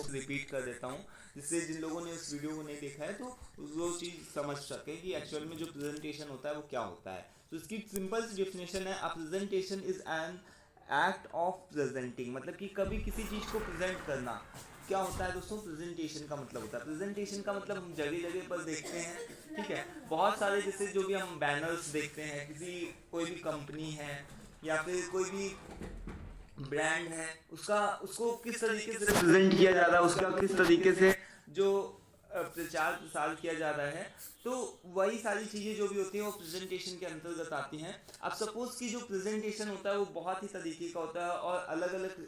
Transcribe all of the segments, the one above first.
Repeat कर देता हूँ, जिससे जिन लोगों ने उस वीडियो को नहीं देखा है तो वो चीज़ समझ सके कि एक्चुअल में जो प्रेजेंटेशन होता है वो क्या होता है। तो इसकी सिंपल सी डेफिनेशन है, a presentation is an act of presenting, मतलब कि कभी किसी चीज़ को प्रेजेंट करना। क्या होता है दोस्तों, प्रेजेंटेशन का मतलब होता है, प्रेजेंटेशन का मतलब हम जगह जगह पर देखते हैं, ठीक है, बहुत सारे जैसे जो भी हम बैनर्स देखते हैं, किसी कोई भी कंपनी है या फिर कोई भी ब्रांड है, उसका उसको किस तरीके से प्रेजेंट किया जा रहा है, उसका किस तरीके से जो प्रचार प्रसार किया जा रहा है, तो वही सारी चीज़ें जो भी होती हैं वो प्रेजेंटेशन के अंतर्गत आती हैं। अब सपोज कि जो प्रेजेंटेशन होता है वो बहुत ही तरीके का होता है और अलग अलग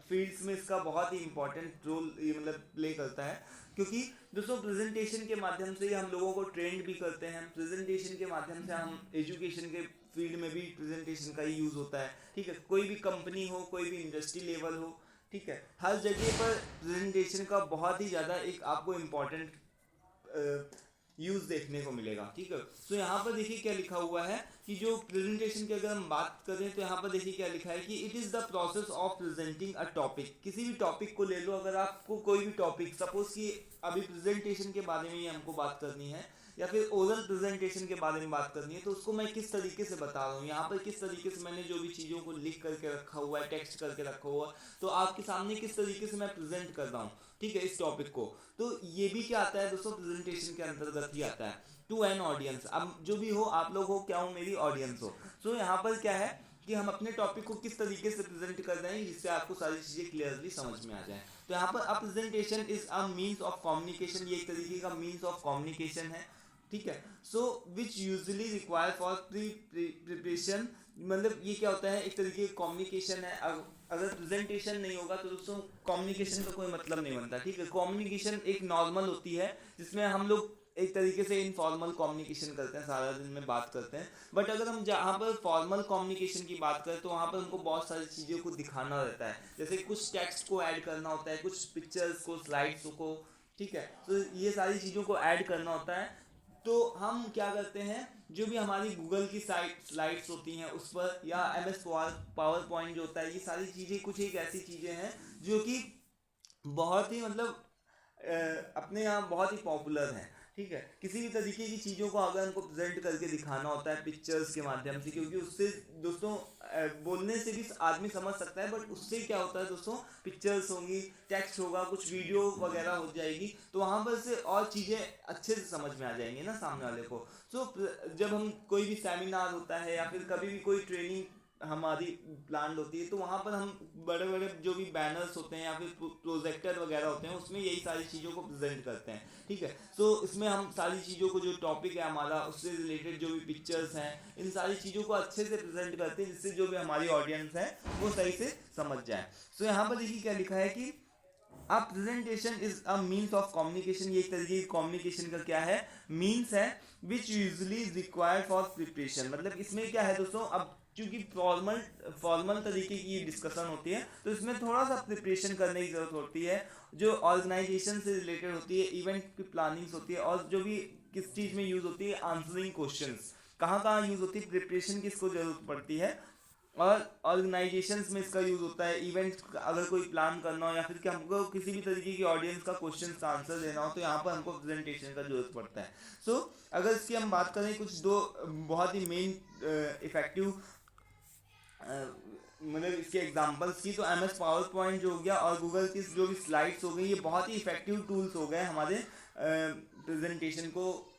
फील्ड्स में इसका बहुत ही इंपॉर्टेंट रोल ये मतलब प्ले करता है, क्योंकि दोस्तों प्रेजेंटेशन के माध्यम से ही हम लोगों को ट्रेंड भी करते हैं, प्रेजेंटेशन के माध्यम से हम एजुकेशन के फील्ड में भी प्रेजेंटेशन का ही यूज़ होता है, ठीक है, कोई भी कंपनी हो, कोई भी इंडस्ट्री लेवल हो, ठीक है, हर जगह पर प्रेजेंटेशन का बहुत ही ज़्यादा एक आपको इम्पॉर्टेंट यूज़ देखने को मिलेगा, ठीक है। तो यहाँ पर देखिए क्या लिखा हुआ है कि जो प्रेजेंटेशन की अगर हम बात करें तो यहाँ पर देखिए क्या लिखा है कि it is the process of presenting a topic. किसी भी टॉपिक को ले लो, अगर आपको कोई भी टॉपिक, सपोज कि अभी प्रेजेंटेशन के बारे में ही हमको बात करनी है या फिर ओरल प्रेजेंटेशन के बारे में बात करनी है, तो उसको मैं किस तरीके से बता रहा हूँ, यहाँ पर किस तरीके से मैंने जो भी चीज़ों को लिख करके रखा हुआ है, टेक्स्ट करके रखा हुआ है, तो आपके सामने किस तरीके से मैं प्रेजेंट कर रहा हूँ, ठीक है, इस टॉपिक को। तो ये भी क्या आता है दोस्तों, प्रेजेंटेशन के अंतर्गत ही आता है। टू एन ऑडियंस, अब जो भी हो, आप लोग हो, क्या हो, मेरी ऑडियंस हो, तो यहाँ पर क्या है कि हम अपने टॉपिक को किस तरीके से प्रेजेंट कर रहे हैं जिससे आपको सारी चीज़ें क्लियरली समझ में आ जाए। तो यहाँ पर a presentation is a means of communication, ये एक तरीके का मीन्स ऑफ कम्युनिकेशन है, ठीक है। So which usually require for preparation, मतलब ये क्या होता है, एक तरीके का कम्युनिकेशन है। अगर प्रेजेंटेशन नहीं होगा तो दोस्तों कम्युनिकेशन का कोई मतलब नहीं बनता, ठीक है। कम्युनिकेशन एक नॉर्मल होती है जिसमें हम लोग एक तरीके से इनफॉर्मल कम्युनिकेशन करते हैं, सारा दिन में बात करते हैं, बट अगर हम जहाँ पर फॉर्मल कम्युनिकेशन की बात करें तो वहाँ पर हमको बहुत सारी चीज़ों को दिखाना रहता है, जैसे कुछ टेक्स्ट को ऐड करना होता है, कुछ पिक्चर्स को, स्लाइड्स को, ठीक है, तो ये सारी चीज़ों को ऐड करना होता है। तो हम क्या करते हैं, जो भी हमारी गूगल की साइट स्लाइड्स होती हैं उस पर, या एम एस पावर पॉइंट जो होता है, ये सारी चीज़ें कुछ एक ऐसी चीज़ें हैं जो कि बहुत ही मतलब अपने यहाँ बहुत ही पॉपुलर हैं, ठीक है। किसी भी तरीके की चीज़ों को अगर हमको प्रेजेंट करके दिखाना होता है पिक्चर्स के माध्यम से, क्योंकि उससे दोस्तों बोलने से भी आदमी समझ सकता है, बट उससे क्या होता है दोस्तों, पिक्चर्स होंगी, टेक्स्ट होगा, कुछ वीडियो वगैरह हो जाएगी, तो वहाँ पर से और चीज़ें अच्छे से समझ में आ जाएंगी ना सामने वाले को। सो जब हम कोई भी सेमिनार होता है या फिर कभी भी कोई ट्रेनिंग हमारी प्लान होती है, तो वहाँ पर हम बड़े बड़े जो भी बैनर्स होते हैं या फिर प्रोजेक्टर वगैरह होते हैं, उसमें यही सारी चीज़ों को प्रेजेंट करते हैं, ठीक है। तो इसमें हम सारी चीज़ों को, जो टॉपिक है हमारा, उससे रिलेटेड जो भी पिक्चर्स हैं, इन सारी चीज़ों को अच्छे से प्रेजेंट करते हैं जिससे जो भी हमारी ऑडियंस है वो सही से समझ जाए। तो यहाँ पर देखिए क्या लिखा है कि अब presentation is a means of communication, ये एक तरीके की कम्युनिकेशन का क्या है, मीन्स है, which usually required for preparation. मतलब इसमें क्या है दोस्तों, अब क्योंकि फॉर्मल फॉर्मल तरीके की डिस्कशन होती है तो इसमें थोड़ा सा प्रिपरेशन करने की जरूरत होती है, जो ऑर्गेनाइजेशन से रिलेटेड होती है, इवेंट की प्लानिंग्स होती है, और जो भी किस चीज़ में यूज़ होती है, आंसरिंग क्वेश्चंस कहाँ कहाँ यूज़ होती है, प्रिपरेशन की इसको जरूरत पड़ती है, और ऑर्गेनाइजेशंस में इसका यूज़ होता है, इवेंट अगर कोई प्लान करना हो या फिर कि हमको किसी भी तरीके की ऑडियंस का क्वेश्चन का आंसर देना हो, तो यहाँ पर हमको प्रेजेंटेशन का जरूरत पड़ता है। सो अगर इसकी हम बात करें कुछ दो बहुत ही मेन इफेक्टिव मतलब इसके एग्जांपल्स की, तो एम एस पावर पॉइंट जो हो गया और गूगल की जो भी स्लाइड्स हो गई, ये बहुत ही इफेक्टिव टूल्स हो गए हमारे प्रेजेंटेशन को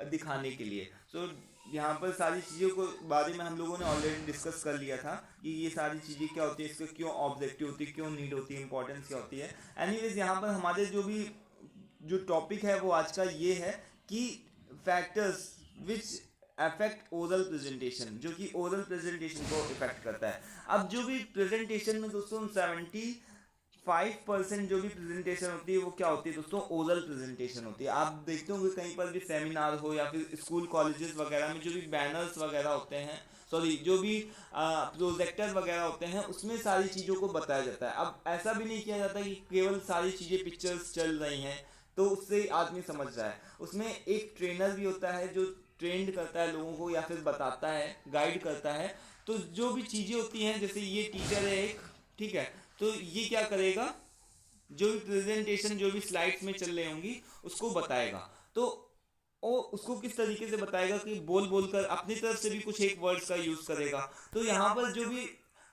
दिखाने के लिए। सो यहाँ पर सारी चीज़ों को बारे में हम लोगों ने ऑलरेडी डिस्कस कर लिया था कि ये सारी चीज़ें क्या होती है, इसको क्यों ऑब्जेक्टिव होती है, क्यों नीड होती है, इंपॉर्टेंस क्या होती है। एनीवेज यहाँ पर हमारे जो भी जो टॉपिक है वो आज का ये है कि factors which affect oral presentation, जो कि ओरल प्रेजेंटेशन को इफेक्ट करता है। अब जो भी प्रेजेंटेशन में दोस्तों 75% जो भी प्रेजेंटेशन होती है वो क्या होती है दोस्तों, ओरल प्रेजेंटेशन होती है। आप देखते होंगे कहीं पर भी सेमिनार हो या फिर स्कूल कॉलेजेस वगैरह में जो भी बैनर्स वगैरह होते हैं, सॉरी जो भी प्रोजेक्टर वगैरह होते हैं, उसमें सारी चीज़ों को बताया जाता है। अब ऐसा भी नहीं किया जाता कि केवल सारी चीज़ें पिक्चर्स चल रही हैं तो उससे आदमी समझ रहा है, उसमें एक ट्रेनर भी होता है जो ट्रेंड करता है लोगों को या फिर बताता है, गाइड करता है। तो जो भी चीज़ें होती हैं, जैसे ये टीचर है एक, ठीक है, तो ये क्या करेगा, जो भी प्रेजेंटेशन जो भी स्लाइड्स में चल रही होंगी उसको बताएगा। तो वो उसको किस तरीके से बताएगा कि बोल बोल कर अपनी तरफ से भी कुछ एक वर्ड्स का यूज करेगा। तो यहाँ पर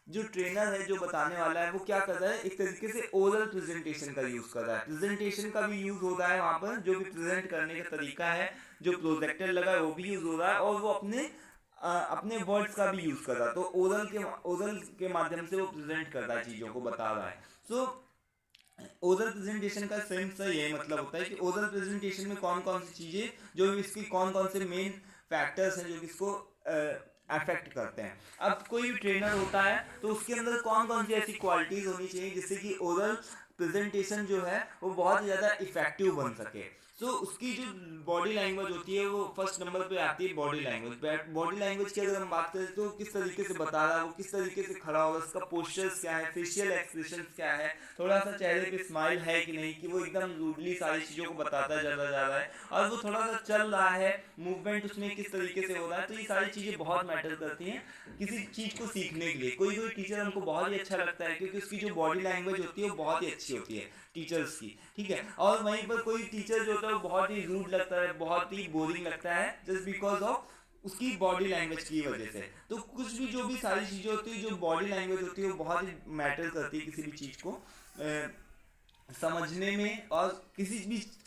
जो ट्रेनर है जो बताने वाला है वो क्या कर रहा है, एक तरीके से ओरल प्रेजेंटेशन का यूज कर रहा है, प्रेजेंटेशन का भी यूज हो रहा है वहां पर, जो भी प्रेजेंट करने का तरीका है, जो प्रोजेक्टर लगा है वो भी यूज हो रहा है, और वो अपने वर्ड्स का भी यूज कर रहा है। तो ओरल के माध्यम से वो प्रेजेंट कर रहा है, चीजों को बता रहा है। सो ओरल प्रेजेंटेशन का सेंस से ये मतलब होता है कि ओरल प्रेजेंटेशन में कौन कौन सी चीजें, जो इसकी कौन कौन से मेन फैक्टर्स हैं जो कि इसको अफेक्ट करते हैं। अब कोई भी ट्रेनर होता है तो उसके अंदर कौन कौन सी ऐसी क्वालिटीज होनी चाहिए जिससे कि ओरल प्रेजेंटेशन जो है वो बहुत ही ज़्यादा इफेक्टिव बन सके। सो उसकी जो बॉडी लैंग्वेज होती है वो फर्स्ट नंबर पे आती है, बॉडी लैंग्वेज। बॉडी लैंग्वेज की अगर हम बात करें तो किस तरीके से बता रहा है वो, किस तरीके से खड़ा होगा, उसका पोस्चर्स क्या है, फेशियल एक्सप्रेशन क्या है, थोड़ा सा चेहरे पे स्माइल है कि नहीं, कि वो एकदम रूडली सारी चीज़ों को बताता जा रहा है, और वो थोड़ा सा चल रहा है, मूवमेंट उसमें किस तरीके से हो रहा है। तो ये सारी चीज़ें बहुत मैटर करती हैं किसी चीज़ को सीखने के लिए। कोई कोई टीचर हमको बहुत ही अच्छा लगता है क्योंकि उसकी जो बॉडी लैंग्वेज होती है वो बहुत ही अच्छी होती है टीचर्स की, ठीक है। और वहीं पर कोई टीचर जो होता है वो बहुत ही रूड लगता है, बहुत ही बोरिंग लगता है, जस्ट बिकॉज ऑफ उसकी बॉडी लैंग्वेज की वजह से। तो कुछ भी जो भी सारी चीज़ें होती है, जो बॉडी लैंग्वेज होती है वो बहुत ही मैटर करती है किसी भी चीज़ को समझने में, और किसी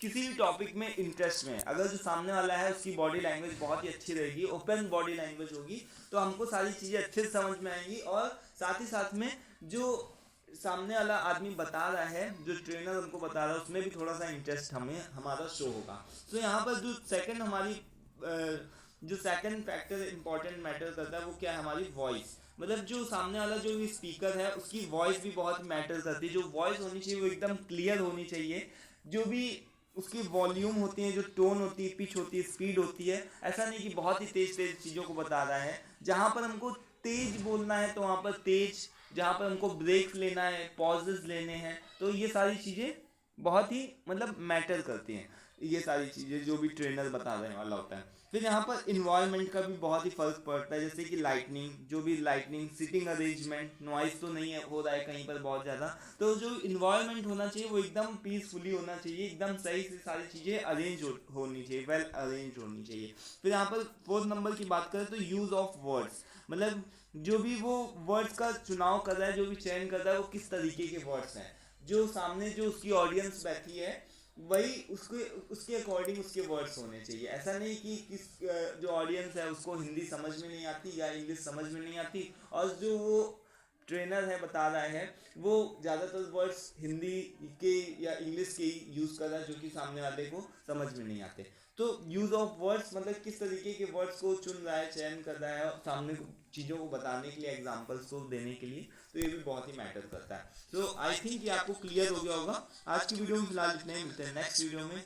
भी टॉपिक में इंटरेस्ट में। अगर जो सामने वाला है उसकी बॉडी लैंग्वेज बहुत ही अच्छी रहेगी, ओपन बॉडी लैंग्वेज होगी, तो हमको सारी चीज़ें अच्छे से समझ में आएंगी, और साथ ही साथ में जो सामने वाला आदमी बता रहा है, जो ट्रेनर उनको बता रहा है, उसमें भी थोड़ा सा इंटरेस्ट हमारा शो होगा। तो यहाँ पर जो सेकंड फैक्टर इंपॉर्टेंट मैटर करता है वो क्या है, हमारी वॉइस। मतलब जो सामने वाला जो भी स्पीकर है उसकी वॉइस भी बहुत मैटर करती है। जो वॉइस होनी चाहिए वो एकदम क्लियर होनी चाहिए, जो भी उसकी वॉल्यूम होती है, जो टोन होती है, पिच होती है, स्पीड होती है, ऐसा नहीं कि बहुत ही तेज तेज चीज़ों को बता रहा है। जहाँ पर हमको तेज बोलना है तो वहाँ पर तेज, जहाँ पर हमको ब्रेक लेना है, पॉजेस लेने हैं, तो ये सारी चीज़ें बहुत ही मतलब मैटर करती हैं। ये सारी चीज़ें जो भी ट्रेनर बताने वाला होता है। फिर यहाँ पर इन्वायरमेंट का भी बहुत ही फर्क पड़ता है, जैसे कि लाइटनिंग, जो भी लाइटनिंग, सिटिंग अरेंजमेंट, नॉइस तो नहीं हो रहा है कहीं पर बहुत ज़्यादा, तो जो इन्वायरमेंट होना चाहिए वो एकदम पीसफुली होना चाहिए, एकदम सही से सारी चीज़ें होनी चाहिए, वेल अरेंज होनी चाहिए। फिर यहाँ पर फोर्थ नंबर की बात करें तो यूज़ ऑफ वर्ड्स, मतलब जो भी वो वर्ड्स का चुनाव कर रहा है, जो भी चयन कर रहा है, वो किस तरीके के वर्ड्स हैं, जो सामने जो उसकी ऑडियंस बैठी है वही उसके अकॉर्डिंग उसके वर्ड्स होने चाहिए। ऐसा नहीं कि जो ऑडियंस है उसको हिंदी समझ में नहीं आती या इंग्लिश समझ में नहीं आती, और जो वो ट्रेनर है बता रहा है वो ज़्यादातर वर्ड्स हिंदी के या इंग्लिश के ही यूज़ कर रहा है, जो कि सामने वाले को समझ में नहीं आते। तो यूज़ ऑफ वर्ड्स मतलब किस तरीके के वर्ड्स को चुन रहा है, चयन कर रहा है सामने चीज़ों को बताने के लिए, एग्जाम्पल्स को देने के लिए, तो ये भी बहुत ही मैटर करता है। तो आई थिंक ये आपको क्लियर हो गया होगा। आज की वीडियो में फिलहाल इतना ही, मिलते हैं नेक्स्ट वीडियो में।